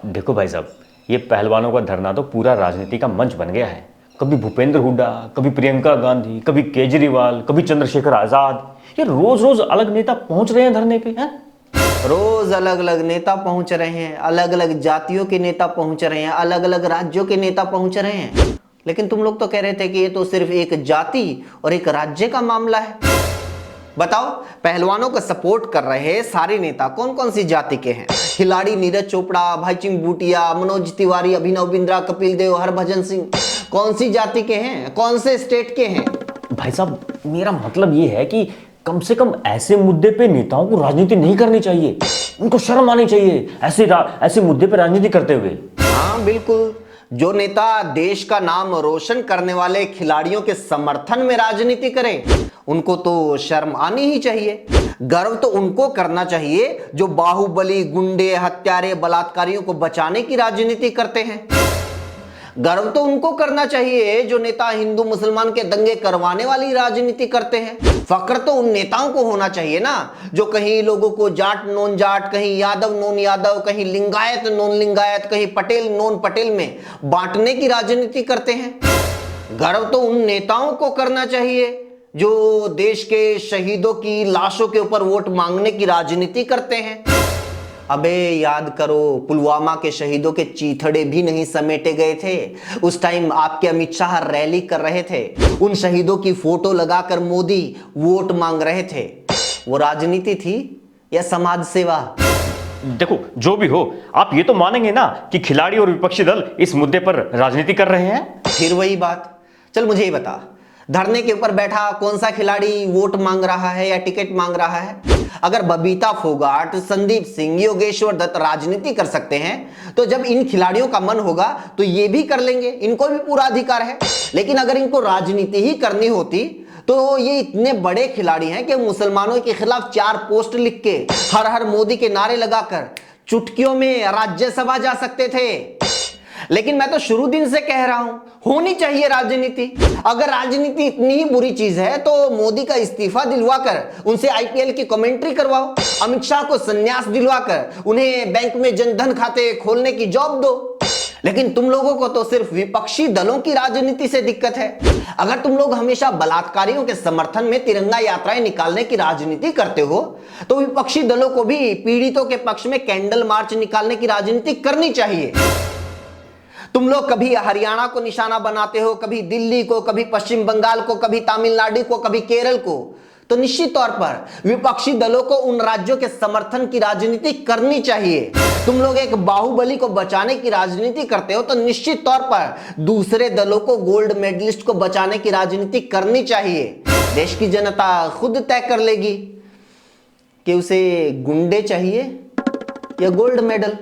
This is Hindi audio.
देखो भाई साहब, ये पहलवानों का धरना तो पूरा राजनीति का मंच बन गया है। कभी भूपेंद्र हुड्डा, कभी प्रियंका गांधी, कभी केजरीवाल, कभी चंद्रशेखर आजाद। ये रोज रोज अलग नेता पहुंच रहे हैं धरने पे हैं। रोज अलग अलग नेता पहुंच रहे हैं, अलग अलग जातियों के नेता पहुंच रहे हैं, अलग अलग राज्यों के नेता पहुंच रहे हैं। लेकिन तुम लोग तो कह रहे थे कि ये तो सिर्फ एक जाति और एक राज्य का मामला है। बताओ, पहलवानों का सपोर्ट कर रहे सारे नेता कौन कौन सी जाति के हैं? खिलाड़ी नीरज चोपड़ा, भाईचुंग भूटिया, मनोज तिवारी, अभिनव बिंद्रा, कपिल देव, हरभजन सिंह कौन सी जाति के हैं, कौन से स्टेट के हैं? भाई साहब, मेरा मतलब ये है कि कम से कम ऐसे मुद्दे पे नेताओं को राजनीति नहीं करनी चाहिए। उनको शर्म आनी चाहिए ऐसे मुद्दे पे राजनीति करते हुए। हाँ बिल्कुल, जो नेता देश का नाम रोशन करने वाले खिलाड़ियों के समर्थन में राजनीति करे, उनको तो शर्म आनी ही चाहिए। गर्व तो उनको करना चाहिए जो बाहुबली, गुंडे, हत्यारे, बलात्कारियों को बचाने की राजनीति करते हैं। गर्व तो उनको करना चाहिए जो नेता हिंदू मुसलमान के दंगे करवाने वाली राजनीति करते हैं। फक्र तो उन नेताओं को होना चाहिए ना जो कहीं लोगों को जाट नॉन जाट, कहीं यादव नॉन यादव, कहीं लिंगायत नॉन लिंगायत, कहीं पटेल नॉन पटेल में बांटने की राजनीति करते हैं। गर्व तो उन नेताओं को करना चाहिए जो देश के शहीदों की लाशों के ऊपर वोट मांगने की राजनीति करते हैं। अबे याद करो, पुलवामा के शहीदों के चीथड़े भी नहीं समेटे गए थे। उस टाइम आपके अमित शाह रैली कर रहे थे, उन शहीदों की फोटो लगाकर मोदी वोट मांग रहे थे। वो राजनीति थी या समाज सेवा? देखो, जो भी हो, आप ये तो मानेंगे ना कि खिलाड़ी और विपक्षी दल इस मुद्दे पर राजनीति कर रहे हैं। फिर वही बात, चल मुझे ही बता, धरने के ऊपर बैठा कौन सा खिलाड़ी वोट मांग रहा है या टिकट मांग रहा है? अगर बबीता फोगाट, संदीप सिंह, योगेश्वर दत्त राजनीति कर सकते हैं, तो जब इन खिलाड़ियों का मन होगा तो ये भी कर लेंगे, इनको भी पूरा अधिकार है। लेकिन अगर इनको राजनीति ही करनी होती तो ये इतने बड़े खिलाड़ी हैं कि मुसलमानों के खिलाफ 4 पोस्ट लिख के हर हर मोदी के नारे लगाकर चुटकियों में राज्यसभा जा सकते थे। लेकिन मैं तो शुरू दिन से कह रहा हूं, होनी चाहिए राजनीति। अगर राजनीति इतनी ही बुरी चीज है तो मोदी का इस्तीफा दिलवाकर उनसे आईपीएल की कमेंट्री करवाओ, अमित शाह को संन्यास दिलवाकर उन्हें बैंक में जनधन खाते खोलने की जॉब दो। लेकिन तुम लोगों को तो सिर्फ विपक्षी दलों की राजनीति से दिक्कत है। अगर तुम लोग हमेशा बलात्कारियों के समर्थन में तिरंगा यात्राएं निकालने की राजनीति करते हो, तो विपक्षी दलों को भी पीड़ितों के पक्ष में कैंडल मार्च निकालने की राजनीति करनी चाहिए। तुम लोग कभी हरियाणा को निशाना बनाते हो, कभी दिल्ली को, कभी पश्चिम बंगाल को, कभी तमिलनाडु को, कभी केरल को। तो निश्चित तौर पर विपक्षी दलों को उन राज्यों के समर्थन की राजनीति करनी चाहिए। तुम लोग एक बाहुबली को बचाने की राजनीति करते हो तो निश्चित तौर पर दूसरे दलों को, गोल्ड मेडलिस्ट को बचाने की राजनीति करनी चाहिए। देश की जनता खुद तय कर लेगी कि उसे गुंडे चाहिए या गोल्ड मेडल।